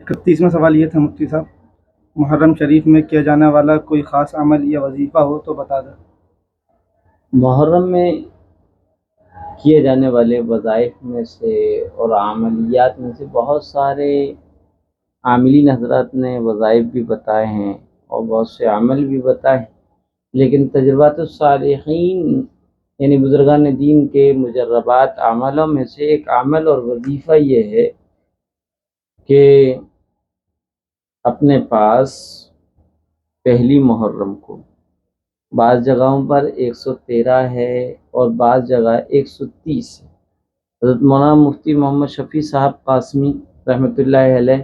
31واں سوال یہ تھا مفتی صاحب، محرم شریف میں کیا جانے والا کوئی خاص عمل یا وظیفہ ہو تو بتا دیں۔ محرم میں کیے جانے والے وظائف میں سے اور عملیات میں سے بہت سارے عاملین حضرات نے وظائف بھی بتائے ہیں اور بہت سے عمل بھی بتائے ہیں، لیکن تجربات الصالحین یعنی بزرگان دین کے مجربات عملوں میں سے ایک عمل اور وظیفہ یہ ہے کہ اپنے پاس پہلی محرم کو بعض جگہوں پر 113 ہے اور بعض جگہ 130 ہے۔ حضرت مولانا مفتی محمد شفیع صاحب قاسمی رحمۃ اللہ علیہ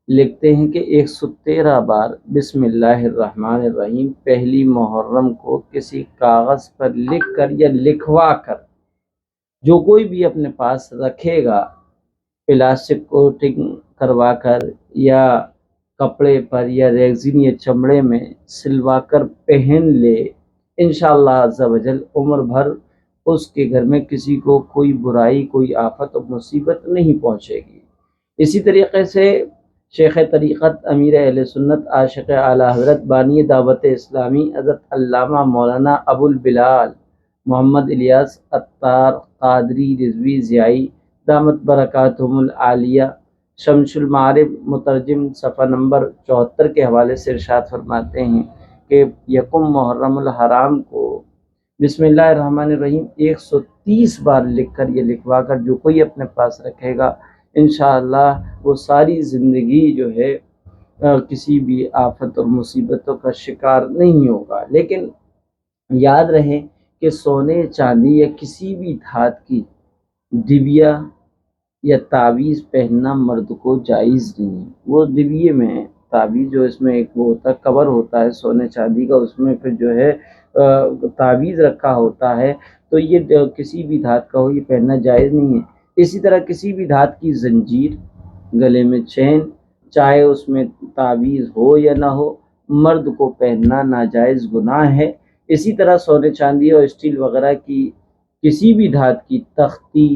لکھتے ہیں کہ 113 بار بسم اللہ الرحمن الرحیم پہلی محرم کو کسی کاغذ پر لکھ کر یا لکھوا کر جو کوئی بھی اپنے پاس رکھے گا، پلاسٹک کوٹنگ کروا کر یا کپڑے پر یا ریگزین یا چمڑے میں سلوا کر پہن لے، انشاءاللہ عز و جل عمر بھر اس کے گھر میں کسی کو کوئی برائی، کوئی آفت و مصیبت نہیں پہنچے گی۔ اسی طریقے سے شیخ طریقت امیر اہل سنت عاشق اعلیٰ حضرت بانی دعوت اسلامی حضرت علامہ مولانا ابو البلال محمد الیاس عطار قادری رضوی ضیائی دامت برکاتہم العالیہ شمس المعارف مترجم صفحہ نمبر 74 کے حوالے سے ارشاد فرماتے ہیں کہ یکم محرم الحرام کو بسم اللہ الرحمن الرحیم 130 بار لکھ کر یا لکھوا کر جو کوئی اپنے پاس رکھے گا، انشاءاللہ وہ ساری زندگی جو ہے کسی بھی آفت اور مصیبتوں کا شکار نہیں ہوگا۔ لیکن یاد رہے کہ سونے چاندی یا کسی بھی دھات کی ڈبیا یا تعویذ پہننا مرد کو جائز نہیں ہے۔ وہ ڈبیے میں تعویذ جو اس میں ایک وہ ہوتا ہے کور ہوتا ہے سونے چاندی کا، اس میں پھر جو ہے تعویذ رکھا ہوتا ہے، تو یہ کسی بھی دھات کا ہو یہ پہننا جائز نہیں ہے۔ اسی طرح کسی بھی دھات کی زنجیر، گلے میں چین، چاہے اس میں تعویذ ہو یا نہ ہو، مرد کو پہننا ناجائز گناہ ہے۔ اسی طرح سونے چاندی اور اسٹیل وغیرہ کی کسی بھی دھات کی تختی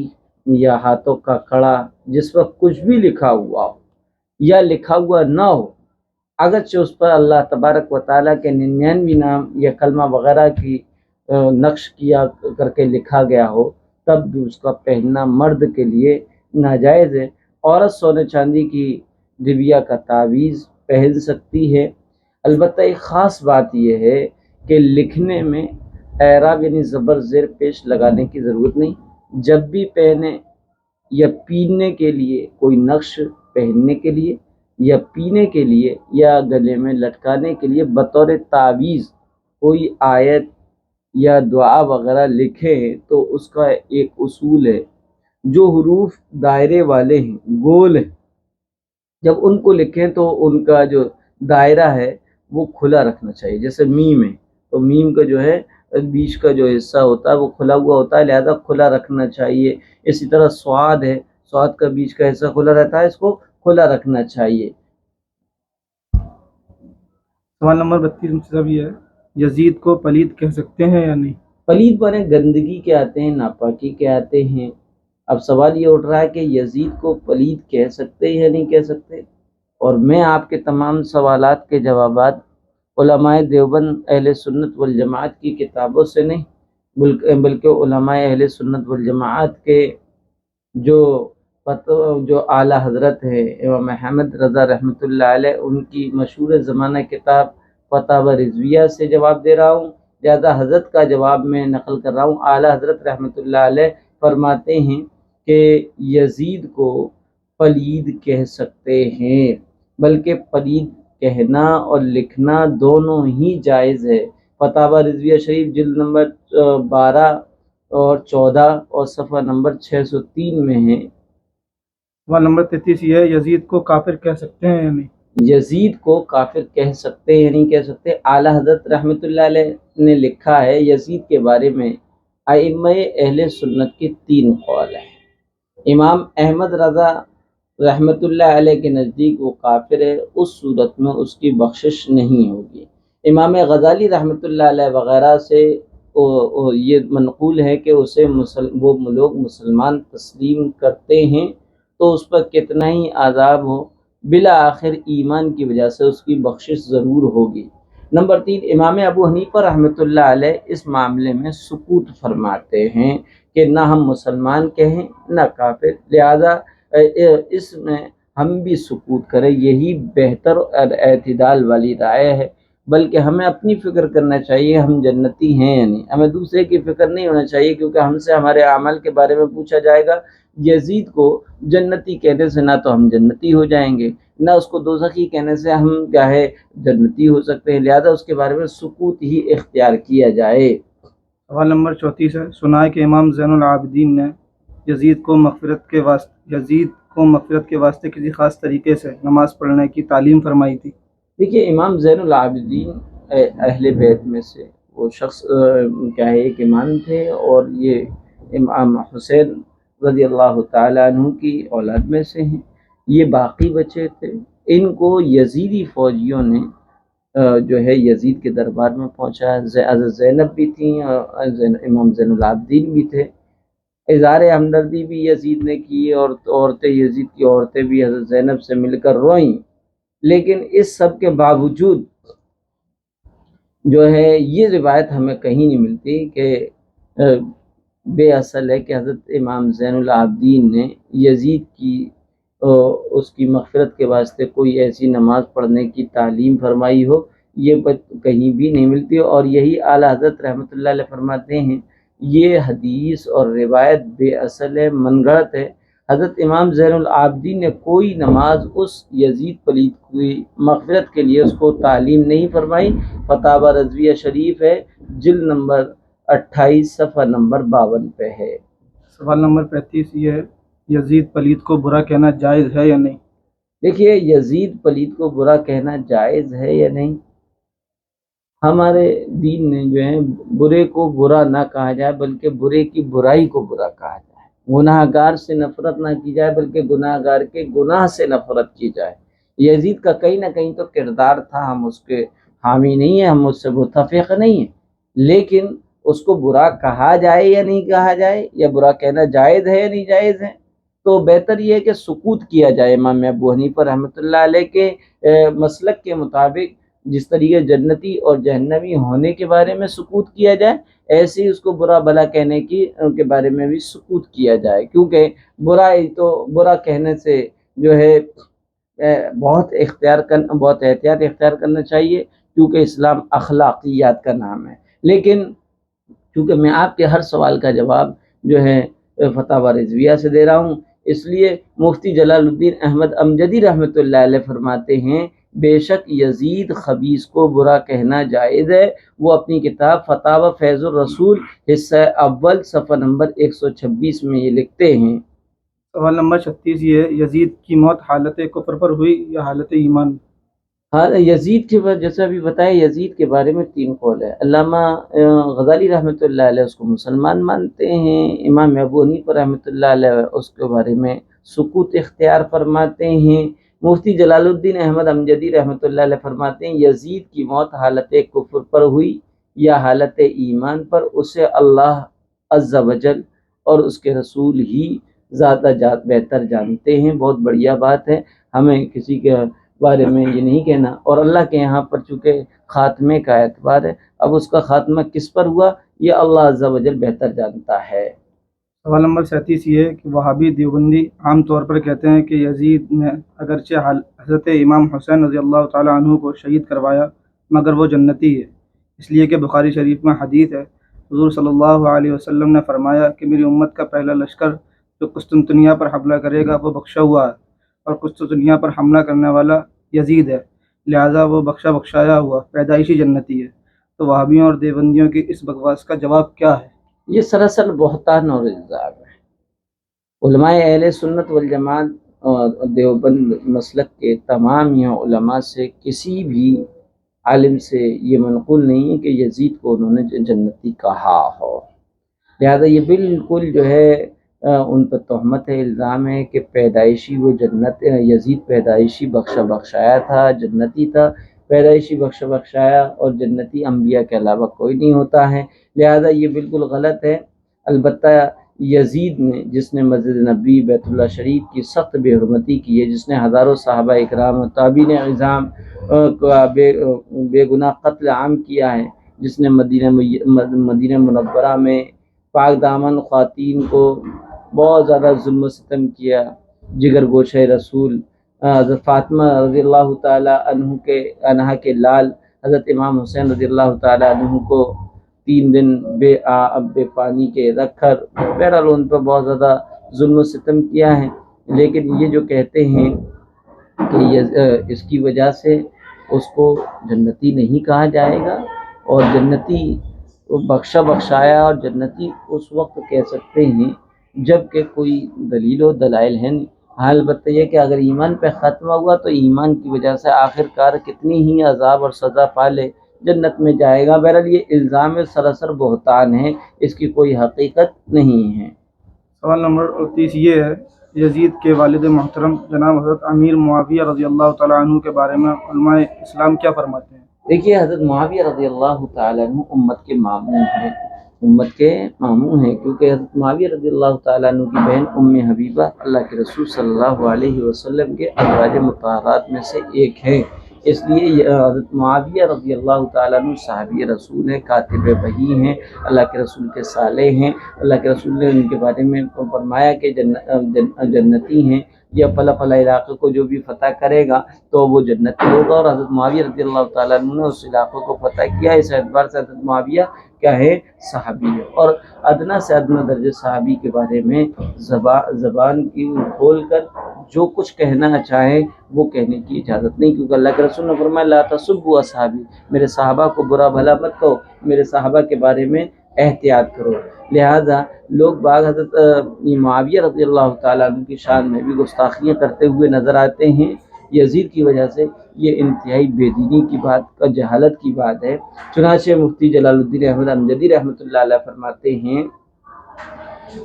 یا ہاتھوں کا کڑا جس پر کچھ بھی لکھا ہوا ہو یا لکھا ہوا نہ ہو، اگرچہ اس پر اللہ تبارک و تعالیٰ کے 99 نام یا کلمہ وغیرہ کی نقش کیا کر کے لکھا گیا ہو، تب بھی اس کا پہننا مرد کے لیے ناجائز ہے۔ عورت سونے چاندی کی ڈبیا کا تعویذ پہن سکتی ہے، البتہ ایک خاص بات یہ ہے کہ لکھنے میں اعراب یعنی زبر زیر پیش لگانے کی ضرورت نہیں۔ جب بھی پہنے یا پینے کے لیے کوئی نقش پہننے کے لیے یا پینے کے لیے یا گلے میں لٹکانے کے لیے بطور تعویذ کوئی آیت یا دعا وغیرہ لکھے تو اس کا ایک اصول ہے، جو حروف دائرے والے ہیں، گول ہیں، جب ان کو لکھیں تو ان کا جو دائرہ ہے وہ کھلا رکھنا چاہیے۔ جیسے میم ہے تو میم کا جو ہے بیچ کا جو حصہ ہوتا ہے وہ کھلا ہوا ہوتا ہے، لہذا کھلا رکھنا چاہیے۔ اسی طرح سواد ہے، سواد کا بیچ کا حصہ کھلا رہتا ہے، اس کو کھلا رکھنا چاہیے۔ سوال نمبر 32 مجھ سے صاحب یہ ہے، یزید کو پلید کہہ سکتے ہیں یا نہیں؟ پلید مانے گندگی کے آتے ہیں، ناپاکی کے آتے ہیں۔ اب سوال یہ اٹھ رہا ہے کہ یزید کو پلید کہہ سکتے ہیں یا نہیں کہہ سکتے، اور میں آپ کے تمام سوالات کے جوابات علماء دیوبند اہل سنت والجماعت کی کتابوں سے نہیں بلکہ علماء اہل سنت والجماعت کے جو اعلیٰ حضرت ہیں امام احمد رضا رحمۃ اللہ علیہ، ان کی مشہور زمانہ کتاب فتاوی رضویہ سے جواب دے رہا ہوں، لہذا حضرت کا جواب میں نقل کر رہا ہوں۔ اعلیٰ حضرت رحمۃ اللہ علیہ فرماتے ہیں کہ یزید کو پلید کہہ سکتے ہیں، بلکہ پلید کہنا اور لکھنا دونوں ہی جائز ہے۔ فتاوی رضویہ شریف جلد نمبر 12 اور 14 اور صفحہ نمبر 603 میں ہے۔ سوال نمبر 33 یہ ہے، یزید کو کافر کہہ سکتے ہیں یا نہیں؟ یزید کو کافر کہہ سکتے ہیں یا نہیں کہہ سکتے، اعلیٰ حضرت رحمۃ اللہ علیہ نے لکھا ہے یزید کے بارے میں ائمہ اہل سنت کے 3 قول ہیں۔ امام احمد رضا رحمۃ اللہ علیہ کے نزدیک وہ کافر ہے، اس صورت میں اس کی بخشش نہیں ہوگی۔ امام غزالی رحمۃ اللہ علیہ وغیرہ سے یہ منقول ہے کہ اسے وہ لوگ مسلمان تسلیم کرتے ہیں تو اس پر کتنا ہی عذاب ہو بالآخر ایمان کی وجہ سے اس کی بخشش ضرور ہوگی۔ نمبر 3، امام ابو حنیفہ رحمۃ اللہ علیہ اس معاملے میں سکوت فرماتے ہیں کہ نہ ہم مسلمان کہیں نہ کافر، لہذا اس میں ہم بھی سکوت کریں، یہی بہتر اور اعتدال والی رائے ہے۔ بلکہ ہمیں اپنی فکر کرنا چاہیے ہم جنتی ہیں یا نہیں، ہمیں دوسرے کی فکر نہیں ہونا چاہیے، کیونکہ ہم سے ہمارے اعمال کے بارے میں پوچھا جائے گا۔ یزید کو جنتی کہنے سے نہ تو ہم جنتی ہو جائیں گے، نہ اس کو دوزخی کہنے سے ہم کیا ہے جنتی ہو سکتے ہیں، لہذا اس کے بارے میں سکوت ہی اختیار کیا جائے۔ سوال نمبر 34 ہے، سنا ہے کہ امام زین العابدین نے یزید کو مغفرت کے واسطے کسی خاص طریقے سے نماز پڑھنے کی تعلیم فرمائی تھی۔ دیکھیے امام زین العابدین اہل بیت میں سے وہ شخص کیا ہے ایک امام تھے، اور یہ امام حسین رضی اللہ تعالیٰ عنہ کی اولاد میں سے ہیں۔ یہ باقی بچے تھے، ان کو یزیدی فوجیوں نے جو ہے یزید کے دربار میں پہنچا۔ حضرت زینب بھی تھیں اور امام زین العابدین بھی تھے۔ اظہار ہمدردی بھی یزید نے کی، اور عورتیں یزید کی عورتیں بھی حضرت زینب سے مل کر روئیں، لیکن اس سب کے باوجود جو ہے یہ روایت ہمیں کہیں نہیں ملتی کہ بے اصل ہے کہ حضرت امام زین العابدین نے یزید کی اس کی مغفرت کے واسطے کوئی ایسی نماز پڑھنے کی تعلیم فرمائی ہو، یہ کہیں بھی نہیں ملتی۔ اور یہی اعلیٰ حضرت رحمۃ اللہ علیہ فرماتے ہیں یہ حدیث اور روایت بے اصل ہے، من گھڑت ہے۔ حضرت امام زین العابدین نے کوئی نماز اس یزید پلید کی مغفرت کے لیے اس کو تعلیم نہیں فرمائی۔ فتاوی رضویہ شریف ہے، جلد نمبر 28 صفحہ نمبر 52 پہ ہے۔ سوال نمبر 35 یہ ہے، یزید پلید کو برا کہنا جائز ہے یا نہیں؟ دیکھیے یزید پلید کو برا کہنا جائز ہے یا نہیں، ہمارے دین نے جو ہے برے کو برا نہ کہا جائے بلکہ برے کی برائی کو برا کہا جائے، گناہ گار سے نفرت نہ کی جائے بلکہ گناہ گار کے گناہ سے نفرت کی جائے۔ یزید کا کہیں نہ کہیں تو کردار تھا، ہم اس کے حامی نہیں ہیں، ہم اس سے متفق نہیں ہیں، لیکن اس کو برا کہا جائے یا نہیں کہا جائے، یا برا کہنا جائز ہے یا نہیں جائز ہے، تو بہتر یہ ہے کہ سکوت کیا جائے۔ امام ابو حنیفہ رحمۃ اللہ علیہ کے مسلک کے مطابق جس طریقے جنتی اور جہنمی ہونے کے بارے میں سکوت کیا جائے، ایسے ہی اس کو برا بھلا کہنے کے بارے میں بھی سکوت کیا جائے، کیونکہ برا کہنے سے جو ہے بہت احتیاط اختیار کرنا چاہیے، کیونکہ اسلام اخلاقیات کا نام ہے۔ لیکن چونکہ میں آپ کے ہر سوال کا جواب جو ہے فتاوی رضویہ سے دے رہا ہوں، اس لیے مفتی جلال الدین احمد امجدی رحمۃ اللہ علیہ فرماتے ہیں بے شک یزید خبیث کو برا کہنا جائز ہے۔ وہ اپنی کتاب فتاوی فیض الرسول حصہ اول صفحہ نمبر 126 میں یہ لکھتے ہیں۔ سوال نمبر 36 یہ ہے، یزید کی موت حالت کفر پر ہوئی یا حالت ایمان؟ یزید کے بعد جیسا ابھی بتایا، یزید کے بارے میں 3 قول ہے۔ علامہ غزالی رحمۃ اللہ علیہ اس کو مسلمان مانتے ہیں، امام ابو حنیفہ رحمۃ اللہ علیہ اس کے بارے میں سکوت اختیار فرماتے ہیں، مفتی جلال الدین احمد امجدی رحمۃ اللہ علیہ فرماتے ہیں یزید کی موت حالت کفر پر ہوئی یا حالت ایمان پر، اسے اللہ عز و جل اور اس کے رسول ہی زیادہ بہتر جانتے ہیں۔ بہت بڑھیا بات ہے، ہمیں کسی کے بارے میں یہ نہیں کہنا، اور اللہ کے یہاں پر چونکہ خاتمے کا اعتبار ہے، اب اس کا خاتمہ کس پر ہوا یہ اللہ عز و جل بہتر جانتا ہے۔ سوال نمبر 37 یہ ہے کہ وہابی دیوبندی عام طور پر کہتے ہیں کہ یزید نے اگرچہ حضرت امام حسین رضی اللہ تعالیٰ عنہ کو شہید کروایا مگر وہ جنتی ہے، اس لیے کہ بخاری شریف میں حدیث ہے حضور صلی اللہ علیہ وسلم نے فرمایا کہ میری امت کا پہلا لشکر جو قسطنطنیہ پر حملہ کرے گا وہ بخشا ہوا ہے، اور قسطنطنیہ پر حملہ کرنے والا یزید ہے، لہٰذا وہ بخشایا ہوا پیدائشی جنتی ہے۔ تو وہابیوں اور دیوبندیوں کی اس بکواس کا جواب کیا ہے؟ یہ سراسر بہتان اور الزام ہے۔ علماء اہل سنت والجماعت اور دیوبند مسلک کے تمام علماء سے کسی بھی عالم سے یہ منقول نہیں ہے کہ یزید کو انہوں نے جنتی کہا ہو، لہذا یہ بالکل جو ہے ان پر تہمت ہے، الزام ہے کہ پیدائشی وہ یزید پیدائشی بخشایا تھا، جنتی تھا، پیدائشی بخشایا اور جنتی انبیاء کے علاوہ کوئی نہیں ہوتا ہے، لہذا یہ بالکل غلط ہے۔ البتہ یزید نے، جس نے مسجد نبی بیت اللہ شریف کی سخت بے حرمتی کی ہے، جس نے ہزاروں صحابہ اکرام و تابعین اعظام کا بے گناہ قتل عام کیا ہے، جس نے مدینہ منورہ میں پاک دامن خواتین کو بہت زیادہ ظلم و ستم کیا، جگر گوشہ رسول حضرت فاطمہ رضی اللہ تعالی عنہ کے لال حضرت امام حسین رضی اللہ تعالی عنہ کو 3 دن بے پانی کے رکھ کر بہرحال ان پر بہت زیادہ ظلم و ستم کیا ہے۔ لیکن یہ جو کہتے ہیں کہ اس کی وجہ سے اس کو جنتی نہیں کہا جائے گا، اور جنتی بخشایا، اور جنتی اس وقت کہہ سکتے ہیں جب کہ کوئی دلیل و دلائل ہے نہیں۔ حال البتہ یہ کہ اگر ایمان پہ ختمہ ہوا تو ایمان کی وجہ سے آخر کار کتنی ہی عذاب اور سزا پالے جنت میں جائے گا۔ بہرحال یہ الزام سراسر بہتان ہے، اس کی کوئی حقیقت نہیں ہے۔ سوال نمبر 30 یہ ہے، یزید کے والد محترم جناب حضرت امیر معاویہ رضی اللہ تعالیٰ عنہ کے بارے میں علماء اسلام کیا فرماتے ہیں؟ دیکھیے، حضرت معاویہ رضی اللہ تعالیٰ عنہ امت کے ماموں ہیں، کیونکہ حضرت معاویہ رضی اللہ تعالیٰ عنہ کی بہن ام حبیبہ اللہ کے رسول صلی اللہ علیہ وسلم کے ازواج مطہرات میں سے ایک ہیں۔ اس لیے حضرت معاویہ رضی اللہ تعالیٰ عنہ صحابی رسول ہیں، کاتب وحی ہیں، اللہ کے رسول کے صالح ہیں۔ اللہ کے رسول نے ان کے بارے میں فرمایا کہ جنتی ہیں، یا فلاں علاقے کو جو بھی فتح کرے گا تو وہ جنتی ہوگا، اور حضرت معاویہ رضی اللہ تعالیٰ عنہ نے اس علاقے کو فتح کیا۔ اس اعتبار سے حضرت معاویہ کیا ہے؟ صحابی ہے، اور ادنا سے ادنا درجے صحابی کے بارے میں زبان کی کھول کر جو کچھ کہنا چاہیں وہ کہنے کی اجازت نہیں، کیونکہ اللہ کے رسول نے فرمایا لا تسبوا اصحابی، میرے صحابہ کو برا بھلا مت کہو، میرے صحابہ کے بارے میں احتیاط کرو۔ لہذا لوگ بعض حضرت معاویہ رضی اللہ تعالیٰ عنہ کی شان میں بھی گستاخیاں کرتے ہوئے نظر آتے ہیں یزید کی وجہ سے۔ یہ انتہائی بے دینی کی بات اور جہالت کی بات ہے۔ چنانچہ مفتی جلال الدین احمد امجدی رحمۃ اللہ علیہ فرماتے ہیں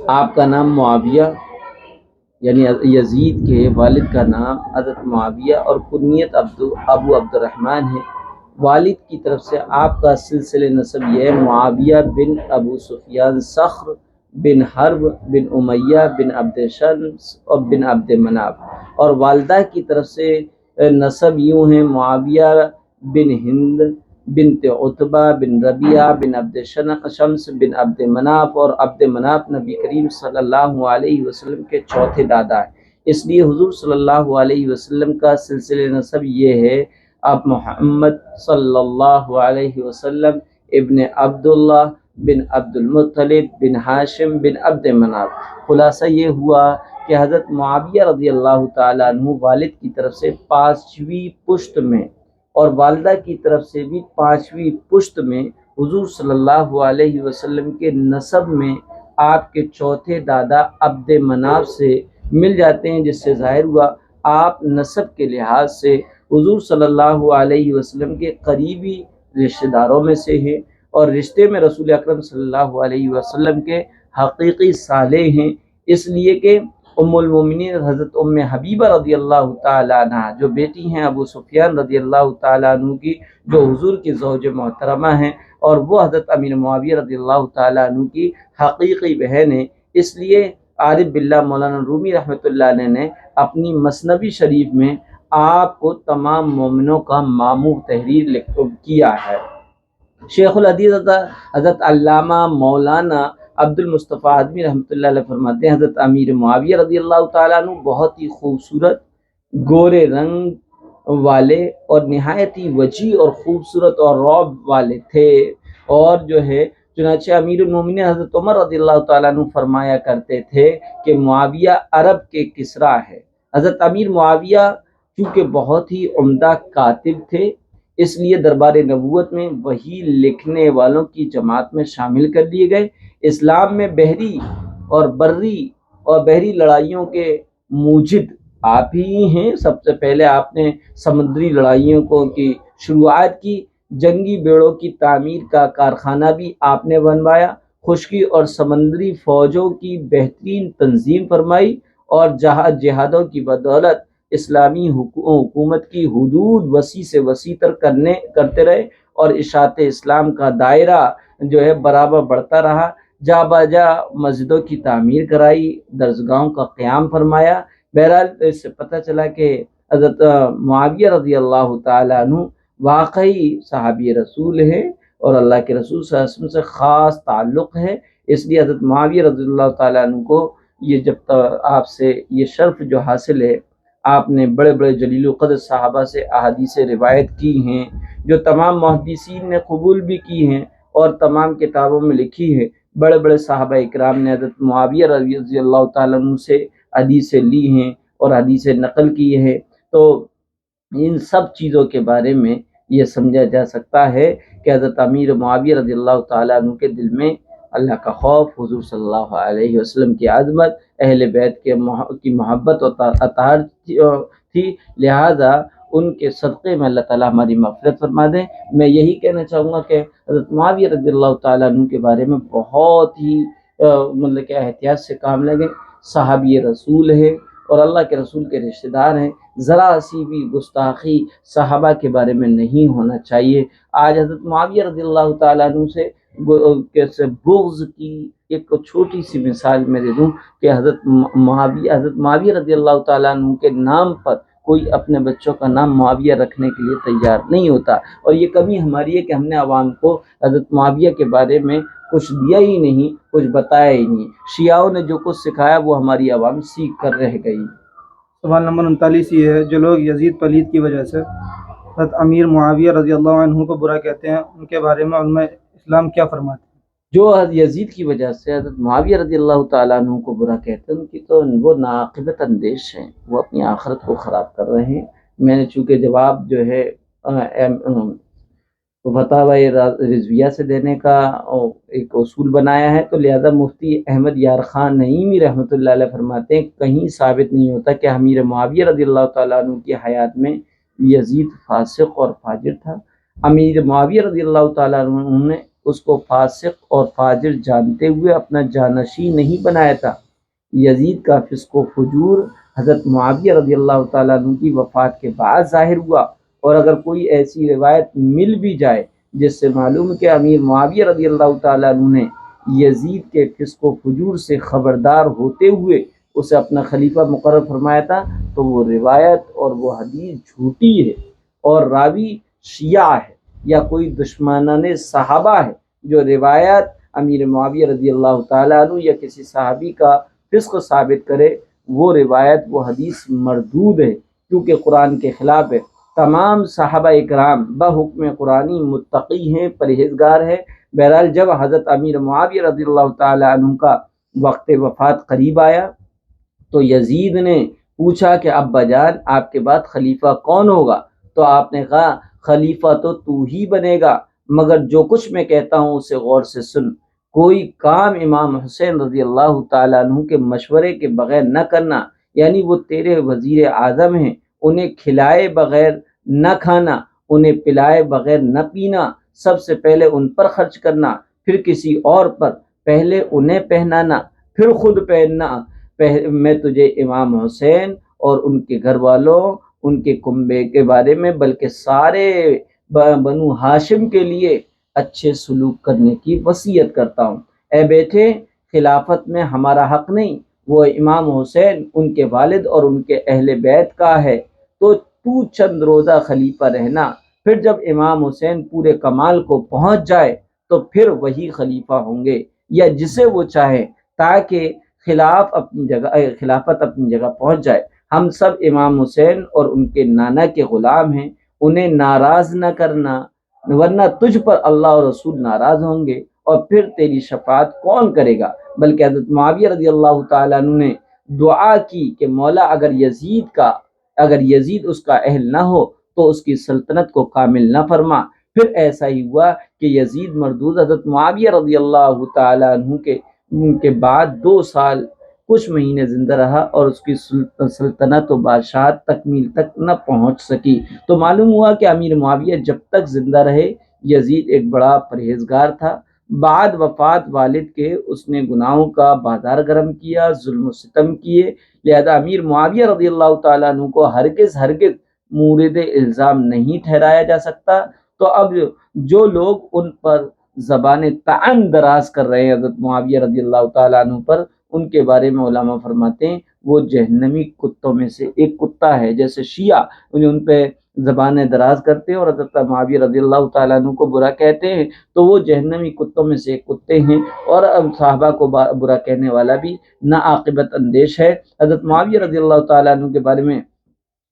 آپ کا نام معاویہ، یعنی یزید کے والد کا نام حضرت معاویہ اور کنیت ابو عبد الرحمن ہے۔ والد کی طرف سے آپ کا سلسلہ نسب یہ ہے معاویہ بن ابو سفیان صخر بن حرب بن امیہ بن عبد شمس اور بن عبد مناف، اور والدہ کی طرف سے نسب یوں ہیں معاویہ بن ہند بنت عتبہ بن ربیعہ بن عبد شمس بن عبد مناف، اور عبد مناف نبی کریم صلی اللہ علیہ وسلم کے چوتھے دادا ہیں۔ اس لیے حضور صلی اللہ علیہ وسلم کا سلسلہ نسب یہ ہے اب محمد صلی اللہ علیہ وسلم ابن عبداللہ بن عبد المطلب بن ہاشم بن عبد مناف۔ خلاصہ یہ ہوا کہ حضرت معاویہ رضی اللہ تعالیٰ عنہ والد کی طرف سے 5ویں پشت میں اور والدہ کی طرف سے بھی 5ویں پشت میں حضور صلی اللہ علیہ وسلم کے نسب میں آپ کے چوتھے دادا عبد مناف سے مل جاتے ہیں، جس سے ظاہر ہوا آپ نسب کے لحاظ سے حضور صلی اللہ علیہ وسلم کے قریبی رشتہ داروں میں سے ہیں، اور رشتے میں رسول اکرم صلی اللہ علیہ وسلم کے حقیقی صالح ہیں۔ اس لیے کہ ام المومنین حضرت ام حبیبہ رضی اللہ تعالیٰ عنہ جو بیٹی ہیں ابو سفیان رضی اللہ تعالیٰ عنہ کی، جو حضور کی زوج محترمہ ہیں، اور وہ حضرت امیر معاویہ رضی اللہ تعالیٰ عنہ کی حقیقی بہن ہیں۔ اس لیے عارف باللہ مولانا رومی رحمۃ اللہ علیہ نے اپنی مثنوی شریف میں آپ کو تمام مومنوں کا ماموں تحریر کیا ہے۔ شیخ الحدیث حضرت علامہ مولانا عبد المصطفیٰ ادمی رحمۃ اللہ علیہ فرماتے ہیں حضرت امیر معاویہ رضی اللہ تعالیٰ عنہ بہت ہی خوبصورت گورے رنگ والے اور نہایت ہی وجیح اور خوبصورت اور رعب والے تھے، اور جو ہے چنانچہ امیر المومنین حضرت عمر رضی اللہ تعالیٰ عنہ فرمایا کرتے تھے کہ معاویہ عرب کے کسریٰ ہے۔ حضرت امیر معاویہ چونکہ بہت ہی عمدہ کاتب تھے، اس لیے دربار نبوت میں وحی لکھنے والوں کی جماعت میں شامل کر لیے گئے۔ اسلام میں بحری لڑائیوں کے موجد آپ ہی ہیں۔ سب سے پہلے آپ نے سمندری لڑائیوں کی شروعات کی، جنگی بیڑوں کی تعمیر کا کارخانہ بھی آپ نے بنوایا، خشکی اور سمندری فوجوں کی بہترین تنظیم فرمائی، اور جہادوں کی بدولت اسلامی حکومت کی حدود وسیع سے وسیع تر کرتے رہے، اور اشاعت اسلام کا دائرہ جو ہے برابر بڑھتا رہا۔ جا باجا مسجدوں کی تعمیر کرائی، درسگاہوں کا قیام فرمایا۔ بہرحال اس سے پتہ چلا کہ حضرت معاویہ رضی اللہ تعالیٰ عنہ واقعی صحابی رسول ہے اور اللہ کے رسول صلی اللہ علیہ وسلم سے خاص تعلق ہے۔ اس لیے حضرت معاویہ رضی اللہ تعالیٰ عنہ کو یہ جب آپ سے یہ شرف جو حاصل ہے، آپ نے بڑے بڑے جلیل القدر صحابہ سے احادیث روایت کی ہیں جو تمام محدثین نے قبول بھی کی ہیں اور تمام کتابوں میں لکھی ہے۔ بڑے بڑے صحابہ اکرام نے حضرت معاویہ رضی اللہ تعالیٰ عنہ سے حدیثیں لی ہیں اور حدیثیں نقل کی ہیں، تو ان سب چیزوں کے بارے میں یہ سمجھا جا سکتا ہے کہ حضرت امیر معاویہ رضی اللہ تعالیٰ عنہ کے دل میں اللہ کا خوف، حضور صلی اللہ علیہ وسلم کی عظمت، اہل بیت کی محبت اور اطاعت تھی، لہذا ان کے صدقے میں اللہ تعالیٰ ہماری مغفرت فرما دیں۔ میں یہی کہنا چاہوں گا کہ حضرت معاویہ رضی اللہ تعالیٰ عنہ کے بارے میں بہت ہی مطلب کہ احتیاط سے کام لگیں۔ صحابی رسول ہے اور اللہ کے رسول کے رشتہ دار ہیں، ذرا سی بھی گستاخی صحابہ کے بارے میں نہیں ہونا چاہیے۔ آج حضرت معاویہ رضی اللہ تعالیٰ عنہ سے بغض کی ایک چھوٹی سی مثال میں دے دوں کہ حضرت معاویہ رضی اللہ تعالیٰ عنہ کے نام پر کوئی اپنے بچوں کا نام معاویہ رکھنے کے لیے تیار نہیں ہوتا، اور یہ کمی ہماری ہے کہ ہم نے عوام کو حضرت معاویہ کے بارے میں کچھ دیا ہی نہیں، کچھ بتایا ہی نہیں۔ شیعوں نے جو کچھ سکھایا وہ ہماری عوام سیکھ کر رہ گئی۔ سوال نمبر 39 یہ ہے، جو لوگ یزید پلید کی وجہ سے حضرت امیر معاویہ رضی اللہ عنہ کو برا کہتے ہیں، ان کے بارے میں علماء اسلام کیا فرماتے ہیں؟ جو یزید کی وجہ سے حضرت معاویہ رضی اللہ تعالیٰ عنہ کو برا کہتے ہیں، ان کی تو وہ ناعاقبت اندیش ہیں، وہ اپنی آخرت کو خراب کر رہے ہیں۔ میں نے چونکہ جواب جو ہے فتاوی رضویہ سے دینے کا ایک اصول بنایا ہے، تو لہذا مفتی احمد یار خان نعیمی رحمۃ اللہ علیہ فرماتے ہیں کہیں ثابت نہیں ہوتا کہ امیر معاویہ رضی اللہ تعالیٰ عنہ کی حیات میں یزید فاسق اور فاجر تھا۔ امیر معاویہ رضی اللہ تعالیٰ عنہ نے اس کو فاسق اور فاجر جانتے ہوئے اپنا جانشین نہیں بنایا تھا۔ یزید کا فسق و فجور حضرت معاویہ رضی اللہ تعالیٰ عنہ کی وفات کے بعد ظاہر ہوا، اور اگر کوئی ایسی روایت مل بھی جائے جس سے معلوم ہے کہ امیر معاویہ رضی اللہ تعالیٰ عنہ نے یزید کے فسق و فجور سے خبردار ہوتے ہوئے اسے اپنا خلیفہ مقرر فرمایا تھا، تو وہ روایت اور وہ حدیث جھوٹی ہے، اور راوی شیعہ ہے یا کوئی دشمنان صحابہ ہے جو روایت امیر معاویہ رضی اللہ تعالیٰ عنہ یا کسی صحابی کا فسق ثابت کرے، وہ روایت وہ حدیث مردود ہے، کیونکہ قرآن کے خلاف ہے۔ تمام صحابہ اکرام بحکم قرآنی متقی ہیں، پرہیزگار ہیں۔ بہرحال جب حضرت امیر معاویہ رضی اللہ تعالیٰ عنہ کا وقت وفات قریب آیا تو یزید نے پوچھا کہ ابا جان آپ کے بعد خلیفہ کون ہوگا؟ تو آپ نے کہا خلیفہ تو ہی بنے گا، مگر جو کچھ میں کہتا ہوں اسے غور سے سن۔ کوئی کام امام حسین رضی اللہ تعالیٰ عنہ کے مشورے کے بغیر نہ کرنا، یعنی وہ تیرے وزیر اعظم ہیں، انہیں کھلائے بغیر نہ کھانا، انہیں پلائے بغیر نہ پینا، سب سے پہلے ان پر خرچ کرنا، پھر کسی اور پر، پہلے انہیں پہنانا پھر خود پہننا۔ میں تجھے امام حسین اور ان کے گھر والوں، ان کے کنبے کے بارے میں بلکہ سارے بنو ہاشم کے لیے اچھے سلوک کرنے کی وصیت کرتا ہوں۔ اے بیٹے، خلافت میں ہمارا حق نہیں، وہ امام حسین، ان کے والد اور ان کے اہل بیت کا ہے، تو چند روزہ خلیفہ رہنا، پھر جب امام حسین پورے کمال کو پہنچ جائے تو پھر وہی خلیفہ ہوں گے یا جسے وہ چاہیں، تاکہ خلافت اپنی جگہ پہنچ جائے۔ ہم سب امام حسین اور ان کے نانا کے غلام ہیں، انہیں ناراض نہ کرنا، ورنہ تجھ پر اللہ اور رسول ناراض ہوں گے، اور پھر تیری شفاعت کون کرے گا؟ بلکہ حضرت معاویہ رضی اللہ تعالیٰ عنہ نے دعا کی کہ مولا اگر یزید اس کا اہل نہ ہو تو اس کی سلطنت کو کامل نہ فرما۔ پھر ایسا ہی ہوا کہ یزید مردود حضرت معاویہ رضی اللہ تعالیٰ عنہ کے بعد 2 سال کچھ مہینے زندہ رہا، اور اس کی سلطنت و بادشاہت تکمیل تک نہ پہنچ سکی۔ تو معلوم ہوا کہ امیر معاویہ جب تک زندہ رہے یزید ایک بڑا پرہیزگار تھا۔ بعد وفات والد کے اس نے گناہوں کا بازار گرم کیا، ظلم و ستم کیے، لہذا امیر معاویہ رضی اللہ تعالیٰ عنہ کو ہرگز مورد الزام نہیں ٹھہرایا جا سکتا۔ تو اب جو لوگ ان پر زبان طعن دراز کر رہے ہیں حضرت معاویہ رضی اللہ تعالیٰ عنہ پر، ان کے بارے میں علماء فرماتے ہیں وہ جہنمی کتوں میں سے ایک کتا ہے۔ جیسے شیعہ ان پہ زبانیں دراز کرتے ہیں اور حضرت معاویہ رضی اللہ تعالیٰ عنہ کو برا کہتے ہیں، تو وہ جہنمی کتوں میں سے ایک کتے ہیں، اور صحابہ کو برا کہنے والا بھی نا عاقبت اندیش ہے۔ حضرت معاویہ رضی اللہ تعالیٰ عنہ کے بارے میں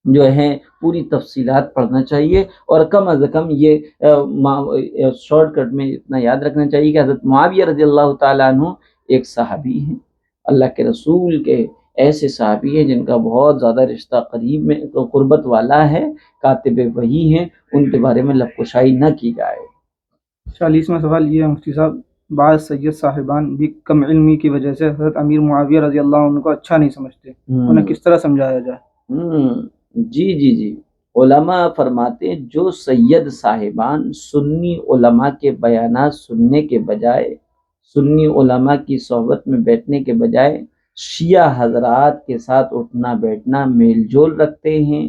جو ہے پوری تفصیلات پڑھنا چاہیے، اور کم از کم یہ شارٹ کٹ میں اتنا یاد رکھنا چاہیے کہ حضرت معاویہ رضی اللہ تعالیٰ عنہ ایک صحابی ہیں، اللہ کے رسول کے ایسے صحابی ہیں جن کا بہت زیادہ رشتہ قریب میں قربت والا ہے، کاتب وحی ہیں، ان کے بارے میں لب کشائی نہ کی جائے۔ 40واں سوال یہ ہے مفتی صاحب، بعض سید صاحبان بھی کم علمی کی وجہ سے حضرت امیر معاویہ رضی اللہ عنہ کو اچھا نہیں سمجھتے، انہیں کس طرح سمجھایا جائے؟ جی علماء فرماتے ہیں جو سید صاحبان سنی علماء کے بیانات سننے کے بجائے، سنی علماء کی صحبت میں بیٹھنے کے بجائے شیعہ حضرات کے ساتھ اٹھنا بیٹھنا میل جول رکھتے ہیں،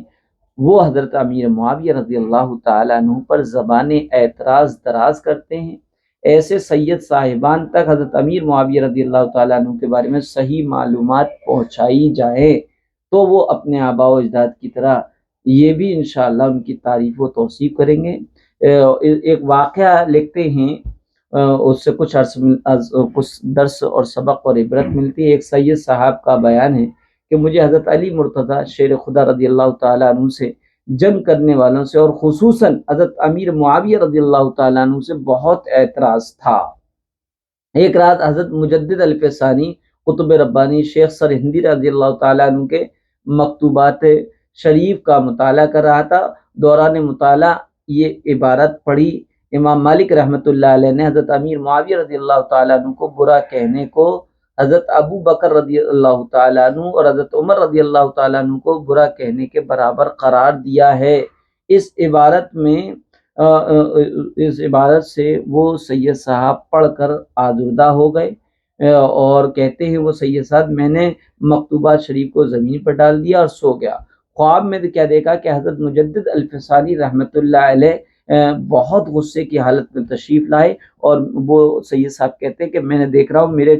وہ حضرت امیر معاویہ رضی اللہ تعالیٰ عنہ پر زبان اعتراض دراز کرتے ہیں۔ ایسے سید صاحبان تک حضرت امیر معاویہ رضی اللہ تعالیٰ عنہ کے بارے میں صحیح معلومات پہنچائی جائیں تو وہ اپنے آباء و اجداد کی طرح یہ بھی انشاءاللہ ان کی تعریف و توصیف کریں گے۔ ایک واقعہ لکھتے ہیں، اس سے کچھ درس اور سبق اور عبرت ملتی ہے۔ ایک سید صاحب کا بیان ہے کہ مجھے حضرت علی مرتضیٰ شیر خدا رضی اللہ تعالیٰ عنہ سے، جنگ کرنے والوں سے، اور خصوصاً حضرت امیر معاویہ رضی اللہ تعالیٰ عنہ سے بہت اعتراض تھا۔ ایک رات حضرت مجدد الفسانی قطب ربانی شیخ سر ہندی رضی اللہ تعالیٰ عنہ کے مکتوبات شریف کا مطالعہ کر رہا تھا۔ دوران مطالعہ یہ عبارت پڑھی، امام مالک رحمۃ اللہ علیہ نے حضرت امیر معاویہ رضی اللہ تعالیٰ عنہ کو برا کہنے کو حضرت ابو بکر رضی اللہ تعالیٰ عنہ اور حضرت عمر رضی اللہ تعالیٰ عنہ کو برا کہنے کے برابر قرار دیا ہے۔ اس عبارت سے وہ سید صاحب پڑھ کر آزردہ ہو گئے، اور کہتے ہیں وہ سید صاحب میں نے مکتوبات شریف کو زمین پر ڈال دیا اور سو گیا۔ خواب میں کیا دیکھا کہ حضرت مجدد الفسانی رحمۃ اللہ علیہ بہت غصے کی حالت میں تشریف لائے، اور وہ سید صاحب کہتے ہیں کہ میں نے دیکھ رہا ہوں میرے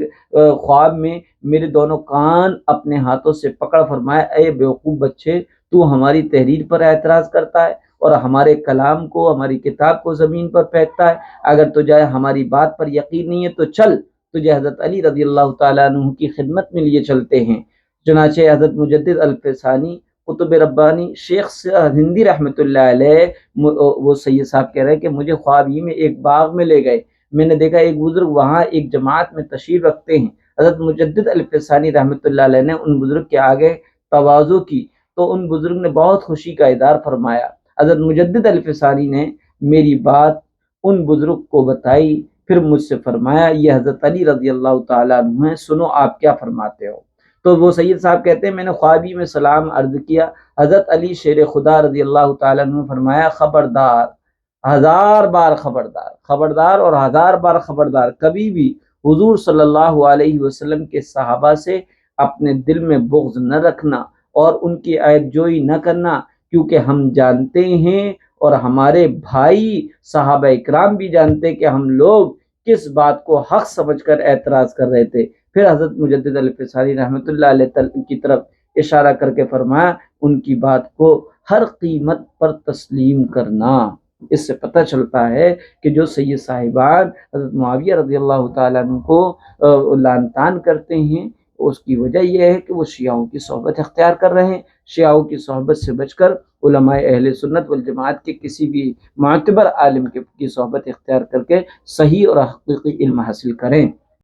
خواب میں میرے دونوں کان اپنے ہاتھوں سے پکڑ فرمایا، اے بیوقوف بچے، تو ہماری تحریر پر اعتراض کرتا ہے اور ہمارے کلام کو، ہماری کتاب کو زمین پر پھینکتا ہے، اگر تجھے ہماری بات پر یقین نہیں ہے تو چل، تجھے حضرت علی رضی اللہ تعالیٰ عنہ کی خدمت میں لیے چلتے ہیں۔ چنانچہ حضرت مجدد الفسانی قطب ربانی شیخ ہندی رحمۃ اللہ علیہ، وہ سید صاحب کہہ رہے ہیں کہ مجھے خواب ہی میں ایک باغ میں لے گئے، میں نے دیکھا ایک بزرگ وہاں ایک جماعت میں تشریف رکھتے ہیں۔ حضرت مجدد الفسانی رحمۃ اللہ علیہ نے ان بزرگ کے آگے تواضع کی تو ان بزرگ نے بہت خوشی کا اظہار فرمایا۔ حضرت مجدد الفسانی نے میری بات ان بزرگ کو بتائی، پھر مجھ سے فرمایا یہ حضرت علی رضی اللہ تعالیٰ عنہ ہیں، سنو آپ کیا فرماتے ہو۔ تو وہ سید صاحب کہتے ہیں میں نے خوابی میں سلام عرض کیا، حضرت علی شیر خدا رضی اللہ تعالیٰ عنہ نے فرمایا خبردار، 1000 بار خبردار، خبردار اور 1000 بار خبردار، کبھی بھی حضور صلی اللہ علیہ وسلم کے صحابہ سے اپنے دل میں بغض نہ رکھنا اور ان کی عیب جوئی نہ کرنا، کیونکہ ہم جانتے ہیں اور ہمارے بھائی صحابہ اکرام بھی جانتے کہ ہم لوگ کس بات کو حق سمجھ کر اعتراض کر رہے تھے۔ پھر حضرت مجدد الفسانی رحمۃ اللہ علیہ کی طرف اشارہ کر کے فرمایا ان کی بات کو ہر قیمت پر تسلیم کرنا۔ اس سے پتہ چلتا ہے کہ جو سید صاحبان حضرت معاویہ رضی اللہ تعالیٰ عنہ کو لعن طعن کرتے ہیں، اس کی وجہ یہ ہے کہ وہ شیعوں کی صحبت اختیار کر رہے ہیں۔ شیعوں کی صحبت سے بچ کر علماء اہل سنت والجماعت کے کسی بھی معتبر عالم کی صحبت اختیار کر کے صحیح اور حقیقی علم حاصل کریں۔